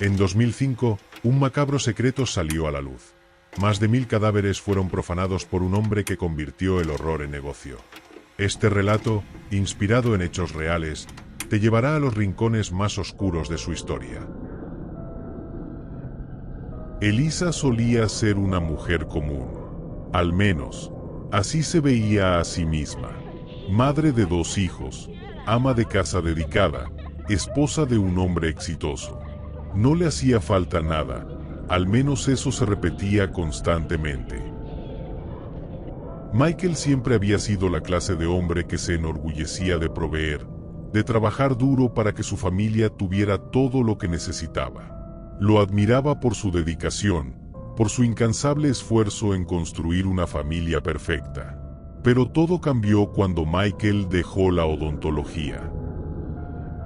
En 2005, un macabro secreto salió a la luz. Más de 1000 cadáveres fueron profanados por un hombre que convirtió el horror en negocio. Este relato, inspirado en hechos reales, te llevará a los rincones más oscuros de su historia. Elisa solía ser una mujer común. Al menos, así se veía a sí misma. Madre de 2 hijos, ama de casa dedicada, esposa de un hombre exitoso. No le hacía falta nada, al menos eso se repetía constantemente. Michael siempre había sido la clase de hombre que se enorgullecía de proveer, de trabajar duro para que su familia tuviera todo lo que necesitaba. Lo admiraba por su dedicación, por su incansable esfuerzo en construir una familia perfecta. Pero todo cambió cuando Michael dejó la odontología.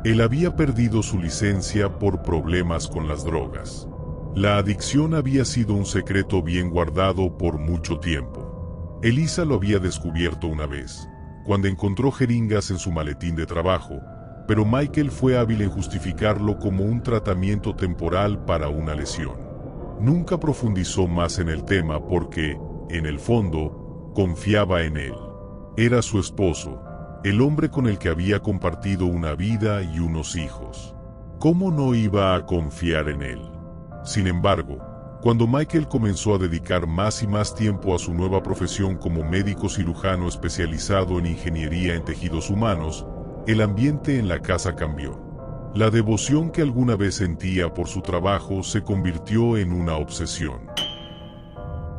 Él había perdido su licencia por problemas con las drogas. La adicción había sido un secreto bien guardado por mucho tiempo. Elisa lo había descubierto una vez, cuando encontró jeringas en su maletín de trabajo, pero Michael fue hábil en justificarlo como un tratamiento temporal para una lesión. Nunca profundizó más en el tema porque, en el fondo, confiaba en él. Era su esposo, el hombre con el que había compartido una vida y unos hijos. ¿Cómo no iba a confiar en él? Sin embargo, cuando Michael comenzó a dedicar más y más tiempo a su nueva profesión como médico cirujano especializado en ingeniería en tejidos humanos, el ambiente en la casa cambió. La devoción que alguna vez sentía por su trabajo se convirtió en una obsesión.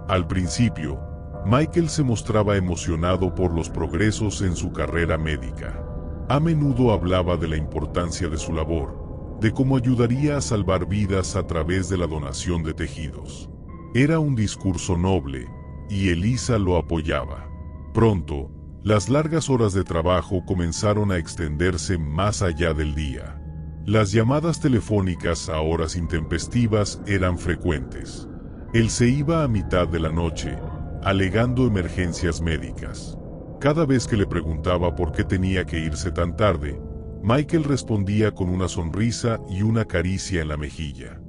Al principio, Michael se mostraba emocionado por los progresos en su carrera médica. A menudo hablaba de la importancia de su labor, de cómo ayudaría a salvar vidas a través de la donación de tejidos. Era un discurso noble, y Elisa lo apoyaba. Pronto, las largas horas de trabajo comenzaron a extenderse más allá del día. Las llamadas telefónicas a horas intempestivas eran frecuentes. Él se iba a mitad de la noche, alegando emergencias médicas. Cada vez que le preguntaba por qué tenía que irse tan tarde, Michael respondía con una sonrisa y una caricia en la mejilla.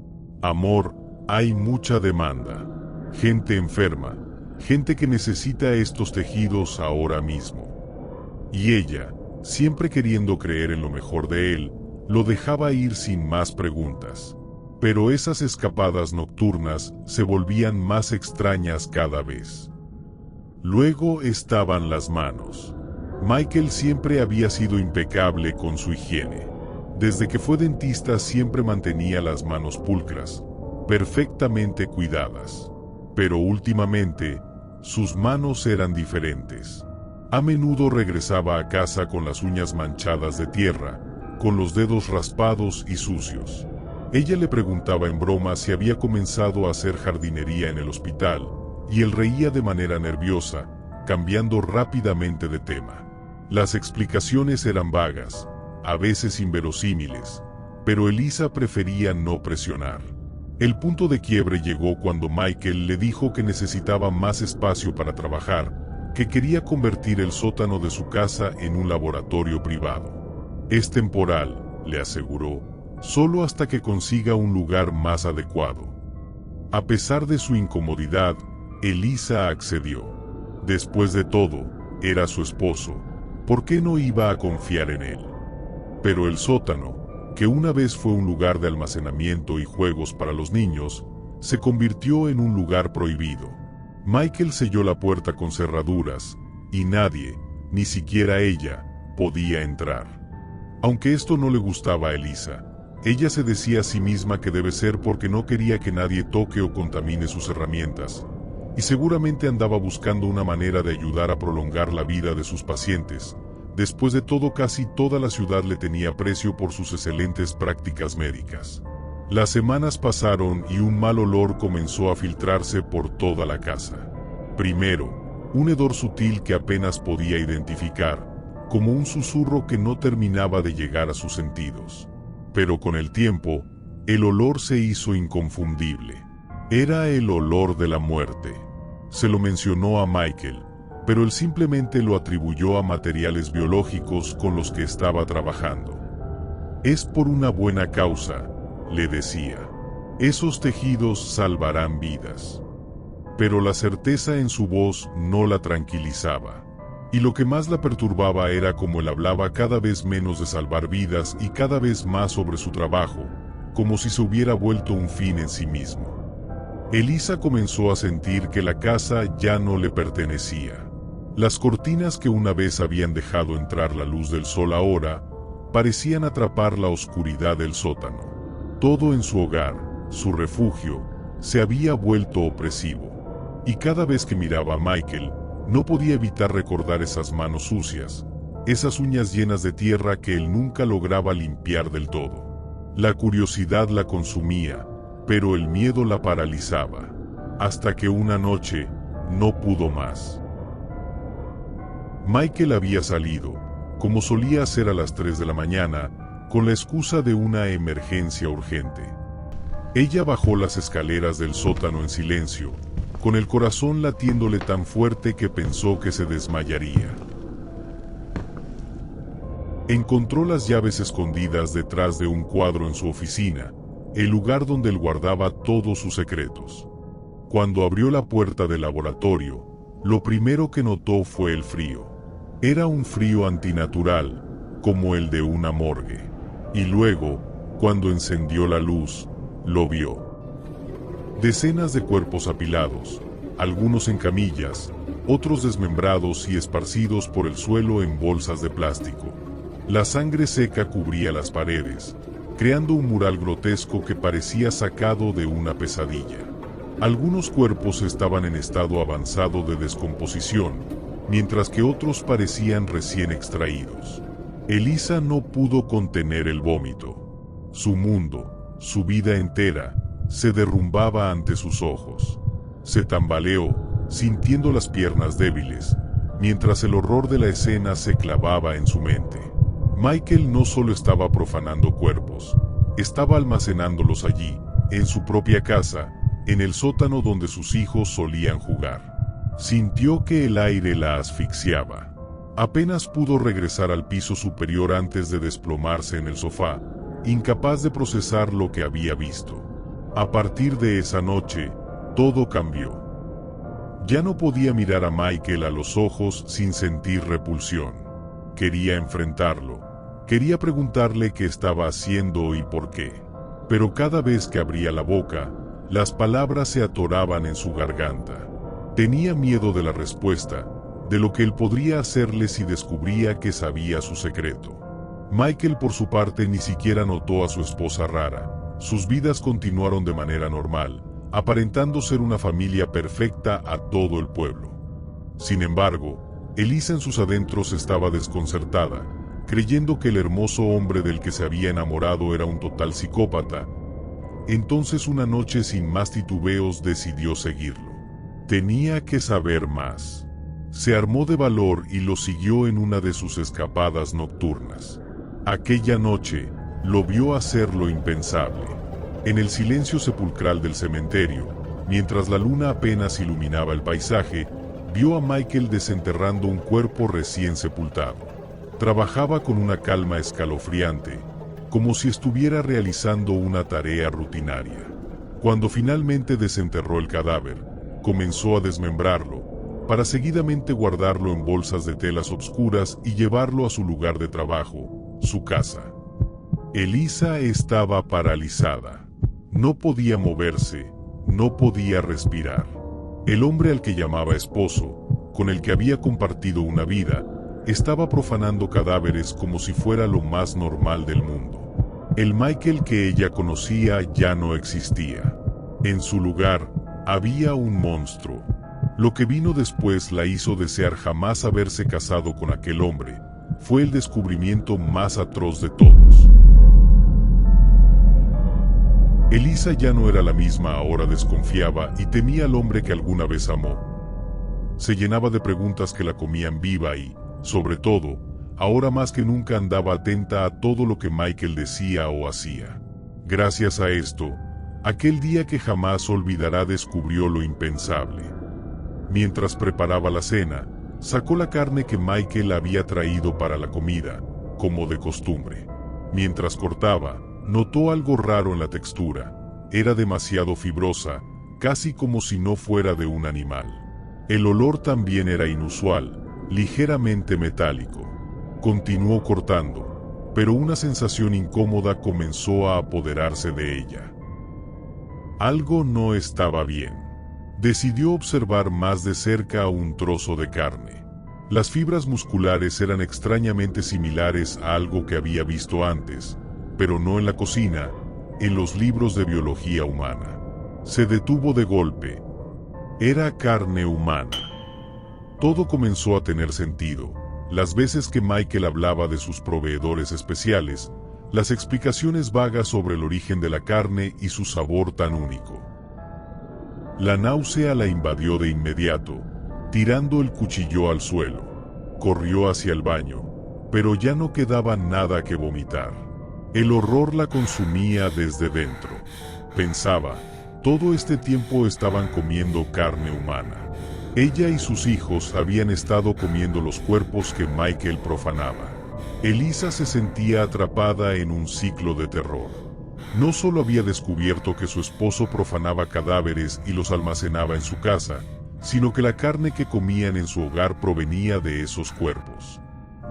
Amor, hay mucha demanda. Gente enferma. Gente que necesita estos tejidos ahora mismo. Y ella, siempre queriendo creer en lo mejor de él, lo dejaba ir sin más preguntas. Pero esas escapadas nocturnas se volvían más extrañas cada vez. Luego estaban las manos. Michael siempre había sido impecable con su higiene. Desde que fue dentista siempre mantenía las manos pulcras, perfectamente cuidadas. Pero últimamente, sus manos eran diferentes. A menudo regresaba a casa con las uñas manchadas de tierra, con los dedos raspados y sucios. Ella le preguntaba en broma si había comenzado a hacer jardinería en el hospital, y él reía de manera nerviosa, cambiando rápidamente de tema. Las explicaciones eran vagas, a veces inverosímiles, pero Elisa prefería no presionar. El punto de quiebre llegó cuando Michael le dijo que necesitaba más espacio para trabajar, que quería convertir el sótano de su casa en un laboratorio privado. Es temporal, le aseguró, solo hasta que consiga un lugar más adecuado. A pesar de su incomodidad, Elisa accedió. Después de todo, era su esposo, ¿por qué no iba a confiar en él? Pero el sótano, que una vez fue un lugar de almacenamiento y juegos para los niños, se convirtió en un lugar prohibido. Michael selló la puerta con cerraduras, y nadie, ni siquiera ella, podía entrar. Aunque esto no le gustaba a Elisa, ella se decía a sí misma que debe ser porque no quería que nadie toque o contamine sus herramientas, y seguramente andaba buscando una manera de ayudar a prolongar la vida de sus pacientes. Después de todo, casi toda la ciudad le tenía aprecio por sus excelentes prácticas médicas. Las semanas pasaron y un mal olor comenzó a filtrarse por toda la casa. Primero, un hedor sutil que apenas podía identificar, como un susurro que no terminaba de llegar a sus sentidos. Pero con el tiempo, el olor se hizo inconfundible. Era el olor de la muerte. Se lo mencionó a Michael, pero él simplemente lo atribuyó a materiales biológicos con los que estaba trabajando. Es por una buena causa, le decía. Esos tejidos salvarán vidas. Pero la certeza en su voz no la tranquilizaba. Y lo que más la perturbaba era cómo él hablaba cada vez menos de salvar vidas y cada vez más sobre su trabajo, como si se hubiera vuelto un fin en sí mismo. Elisa comenzó a sentir que la casa ya no le pertenecía. Las cortinas que una vez habían dejado entrar la luz del sol ahora parecían atrapar la oscuridad del sótano. Todo en su hogar, su refugio, se había vuelto opresivo. Y cada vez que miraba a Michael, no podía evitar recordar esas manos sucias, esas uñas llenas de tierra que él nunca lograba limpiar del todo. La curiosidad la consumía, pero el miedo la paralizaba, hasta que una noche no pudo más. Michael había salido, como solía hacer a las 3 de la mañana, con la excusa de una emergencia urgente. Ella bajó las escaleras del sótano en silencio, con el corazón latiéndole tan fuerte que pensó que se desmayaría. Encontró las llaves escondidas detrás de un cuadro en su oficina, el lugar donde él guardaba todos sus secretos. Cuando abrió la puerta del laboratorio, lo primero que notó fue el frío. Era un frío antinatural, como el de una morgue. Y luego, cuando encendió la luz, lo vio. Decenas de cuerpos apilados, algunos en camillas, otros desmembrados y esparcidos por el suelo en bolsas de plástico. La sangre seca cubría las paredes, creando un mural grotesco que parecía sacado de una pesadilla. Algunos cuerpos estaban en estado avanzado de descomposición, mientras que otros parecían recién extraídos. Elisa no pudo contener el vómito. Su mundo, su vida entera, se derrumbaba ante sus ojos. Se tambaleó, sintiendo las piernas débiles, mientras el horror de la escena se clavaba en su mente. Michael no solo estaba profanando cuerpos, estaba almacenándolos allí, en su propia casa, en el sótano donde sus hijos solían jugar. Sintió que el aire la asfixiaba. Apenas pudo regresar al piso superior antes de desplomarse en el sofá, incapaz de procesar lo que había visto. A partir de esa noche, todo cambió. Ya no podía mirar a Michael a los ojos sin sentir repulsión. Quería enfrentarlo. Quería preguntarle qué estaba haciendo y por qué. Pero cada vez que abría la boca, las palabras se atoraban en su garganta. Tenía miedo de la respuesta, de lo que él podría hacerle si descubría que sabía su secreto. Michael, por su parte, ni siquiera notó a su esposa rara. Sus vidas continuaron de manera normal, aparentando ser una familia perfecta a todo el pueblo. Sin embargo, Elisa en sus adentros estaba desconcertada, creyendo que el hermoso hombre del que se había enamorado era un total psicópata. Entonces una noche sin más titubeos decidió seguirlo. Tenía que saber más. Se armó de valor y lo siguió en una de sus escapadas nocturnas. Aquella noche, lo vio hacer lo impensable. En el silencio sepulcral del cementerio, mientras la luna apenas iluminaba el paisaje, vio a Michael desenterrando un cuerpo recién sepultado. Trabajaba con una calma escalofriante, como si estuviera realizando una tarea rutinaria. Cuando finalmente desenterró el cadáver, comenzó a desmembrarlo, para seguidamente guardarlo en bolsas de telas oscuras y llevarlo a su lugar de trabajo, su casa. Elisa estaba paralizada. No podía moverse, no podía respirar. El hombre al que llamaba esposo, con el que había compartido una vida, estaba profanando cadáveres como si fuera lo más normal del mundo. El Michael que ella conocía ya no existía. En su lugar, había un monstruo. Lo que vino después la hizo desear jamás haberse casado con aquel hombre. Fue el descubrimiento más atroz de todos. Elisa ya no era la misma, ahora desconfiaba y temía al hombre que alguna vez amó. Se llenaba de preguntas que la comían viva y, sobre todo, ahora más que nunca andaba atenta a todo lo que Michael decía o hacía. Gracias a esto, aquel día que jamás olvidará descubrió lo impensable. Mientras preparaba la cena, sacó la carne que Michael había traído para la comida, como de costumbre. Mientras cortaba, notó algo raro en la textura. era demasiado fibrosa, casi como si no fuera de un animal. El olor también era inusual, ligeramente metálico. Continuó cortando, pero una sensación incómoda comenzó a apoderarse de ella. Algo no estaba bien. Decidió observar más de cerca un trozo de carne. Las fibras musculares eran extrañamente similares a algo que había visto antes, pero no en la cocina, en los libros de biología humana. Se detuvo de golpe. Era carne humana. Todo comenzó a tener sentido. Las veces que Michael hablaba de sus proveedores especiales, las explicaciones vagas sobre el origen de la carne y su sabor tan único. La náusea la invadió de inmediato, tirando el cuchillo al suelo. Corrió hacia el baño, pero ya no quedaba nada que vomitar. El horror la consumía desde dentro. Pensaba, todo este tiempo estaban comiendo carne humana. Ella y sus hijos habían estado comiendo los cuerpos que Michael profanaba. Elisa se sentía atrapada en un ciclo de terror. No solo había descubierto que su esposo profanaba cadáveres y los almacenaba en su casa, sino que la carne que comían en su hogar provenía de esos cuerpos.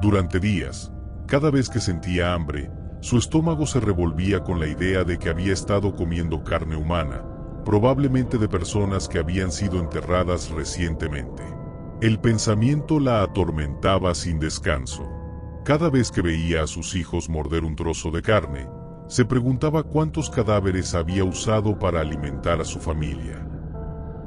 Durante días, cada vez que sentía hambre, su estómago se revolvía con la idea de que había estado comiendo carne humana, probablemente de personas que habían sido enterradas recientemente. El pensamiento la atormentaba sin descanso. Cada vez que veía a sus hijos morder un trozo de carne, se preguntaba cuántos cadáveres había usado para alimentar a su familia.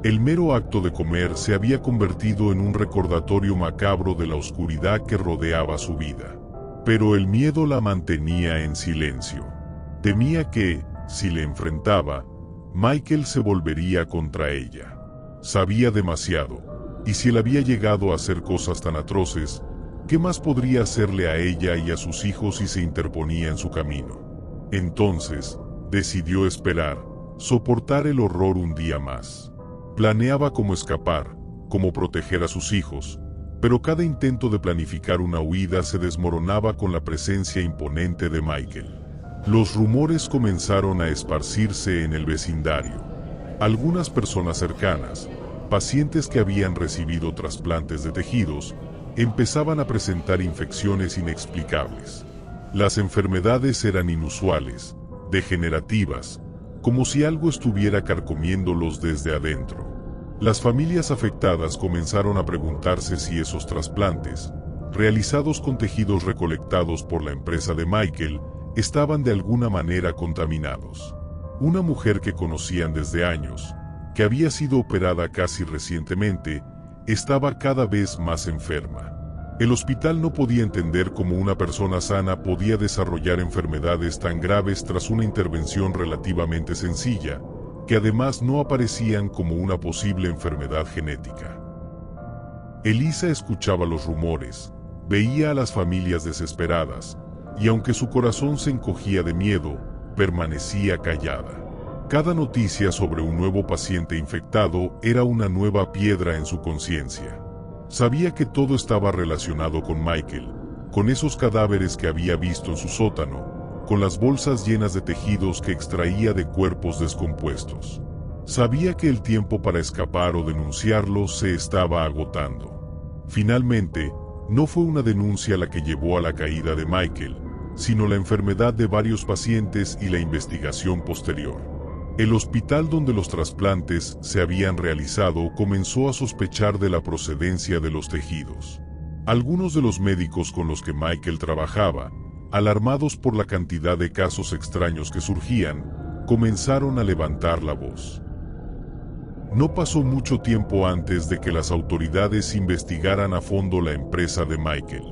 El mero acto de comer se había convertido en un recordatorio macabro de la oscuridad que rodeaba su vida. Pero el miedo la mantenía en silencio. Temía que, si le enfrentaba, Michael se volvería contra ella. Sabía demasiado, y si él había llegado a hacer cosas tan atroces, ¿qué más podría hacerle a ella y a sus hijos si se interponía en su camino? Entonces, decidió esperar, soportar el horror un día más. Planeaba cómo escapar, cómo proteger a sus hijos, pero cada intento de planificar una huida se desmoronaba con la presencia imponente de Michael. Los rumores comenzaron a esparcirse en el vecindario. Algunas personas cercanas, pacientes que habían recibido trasplantes de tejidos, empezaban a presentar infecciones inexplicables. Las enfermedades eran inusuales, degenerativas, como si algo estuviera carcomiéndolos desde adentro. Las familias afectadas comenzaron a preguntarse si esos trasplantes, realizados con tejidos recolectados por la empresa de Michael, estaban de alguna manera contaminados. Una mujer que conocían desde años, que había sido operada casi recientemente, estaba cada vez más enferma. El hospital no podía entender cómo una persona sana podía desarrollar enfermedades tan graves tras una intervención relativamente sencilla, que además no aparecían como una posible enfermedad genética. Elisa escuchaba los rumores, veía a las familias desesperadas, y aunque su corazón se encogía de miedo, permanecía callada. Cada noticia sobre un nuevo paciente infectado era una nueva piedra en su conciencia. Sabía que todo estaba relacionado con Michael, con esos cadáveres que había visto en su sótano, con las bolsas llenas de tejidos que extraía de cuerpos descompuestos. Sabía que el tiempo para escapar o denunciarlo se estaba agotando. Finalmente, no fue una denuncia la que llevó a la caída de Michael, sino la enfermedad de varios pacientes y la investigación posterior. El hospital donde los trasplantes se habían realizado comenzó a sospechar de la procedencia de los tejidos. Algunos de los médicos con los que Michael trabajaba, alarmados por la cantidad de casos extraños que surgían, comenzaron a levantar la voz. No pasó mucho tiempo antes de que las autoridades investigaran a fondo la empresa de Michael.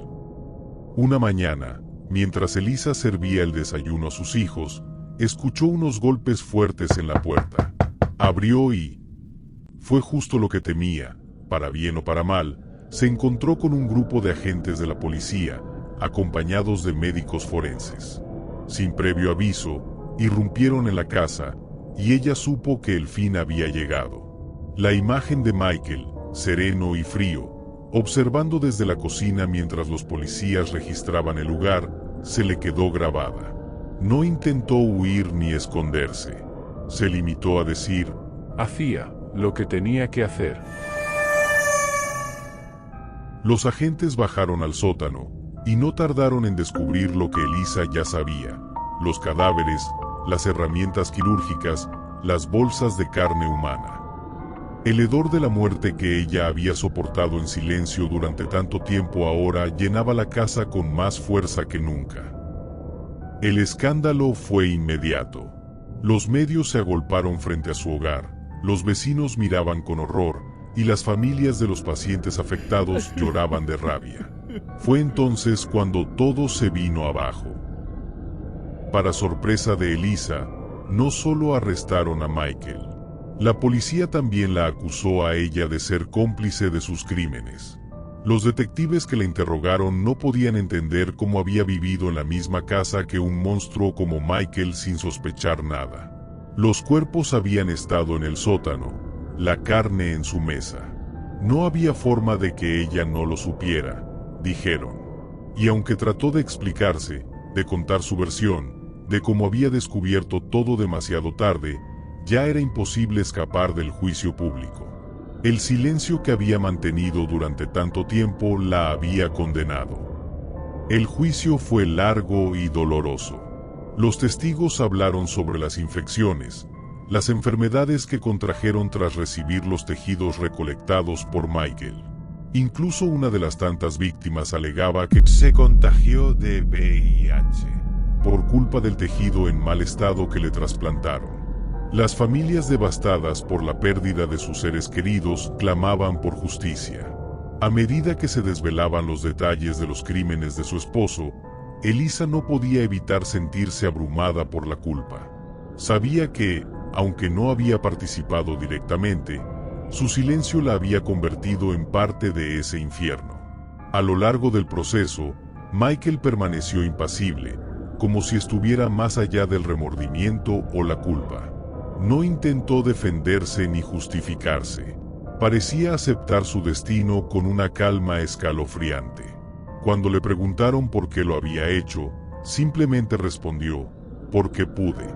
Una mañana, mientras Elisa servía el desayuno a sus hijos, escuchó unos golpes fuertes en la puerta. Abrió y... fue justo lo que temía. Para bien o para mal, se encontró con un grupo de agentes de la policía, acompañados de médicos forenses. Sin previo aviso, irrumpieron en la casa, y ella supo que el fin había llegado. La imagen de Michael, sereno y frío, observando desde la cocina mientras los policías registraban el lugar, se le quedó grabada. No intentó huir ni esconderse. Se limitó a decir: hacía lo que tenía que hacer. Los agentes bajaron al sótano, y no tardaron en descubrir lo que Elisa ya sabía: los cadáveres, las herramientas quirúrgicas, las bolsas de carne humana. El hedor de la muerte que ella había soportado en silencio durante tanto tiempo ahora llenaba la casa con más fuerza que nunca. El escándalo fue inmediato. Los medios se agolparon frente a su hogar, los vecinos miraban con horror, y las familias de los pacientes afectados lloraban de rabia. Fue entonces cuando todo se vino abajo. Para sorpresa de Elisa, no solo arrestaron a Michael. La policía también la acusó a ella de ser cómplice de sus crímenes. Los detectives que la interrogaron no podían entender cómo había vivido en la misma casa que un monstruo como Michael sin sospechar nada. Los cuerpos habían estado en el sótano, la carne en su mesa. No había forma de que ella no lo supiera, dijeron. Y aunque trató de explicarse, de contar su versión, de cómo había descubierto todo demasiado tarde, ya era imposible escapar del juicio público. El silencio que había mantenido durante tanto tiempo la había condenado. El juicio fue largo y doloroso. Los testigos hablaron sobre las infecciones, las enfermedades que contrajeron tras recibir los tejidos recolectados por Michael. Incluso una de las tantas víctimas alegaba que se contagió de VIH por culpa del tejido en mal estado que le trasplantaron. Las familias devastadas por la pérdida de sus seres queridos clamaban por justicia. A medida que se desvelaban los detalles de los crímenes de su esposo, Elisa no podía evitar sentirse abrumada por la culpa. Sabía que, aunque no había participado directamente, su silencio la había convertido en parte de ese infierno. A lo largo del proceso, Michael permaneció impasible, como si estuviera más allá del remordimiento o la culpa. No intentó defenderse ni justificarse. Parecía aceptar su destino con una calma escalofriante. Cuando le preguntaron por qué lo había hecho, simplemente respondió: porque pude.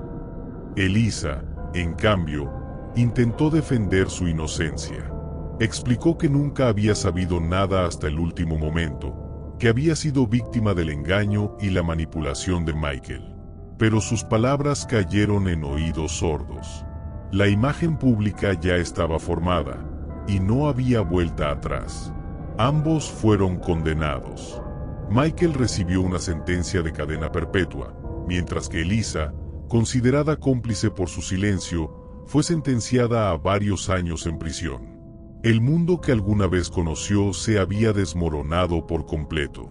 Elisa, en cambio, intentó defender su inocencia. Explicó que nunca había sabido nada hasta el último momento, que había sido víctima del engaño y la manipulación de Michael. Pero sus palabras cayeron en oídos sordos. La imagen pública ya estaba formada, y no había vuelta atrás. Ambos fueron condenados. Michael recibió una sentencia de cadena perpetua, mientras que Elisa, considerada cómplice por su silencio, fue sentenciada a varios años en prisión. El mundo que alguna vez conoció se había desmoronado por completo.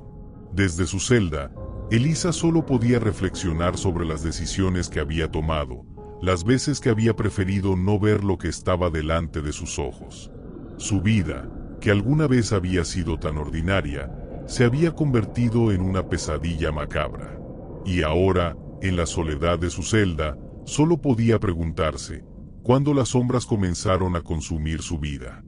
Desde su celda, Elisa solo podía reflexionar sobre las decisiones que había tomado, las veces que había preferido no ver lo que estaba delante de sus ojos. Su vida, que alguna vez había sido tan ordinaria, se había convertido en una pesadilla macabra. Y ahora, en la soledad de su celda, solo podía preguntarse, ¿cuándo las sombras comenzaron a consumir su vida?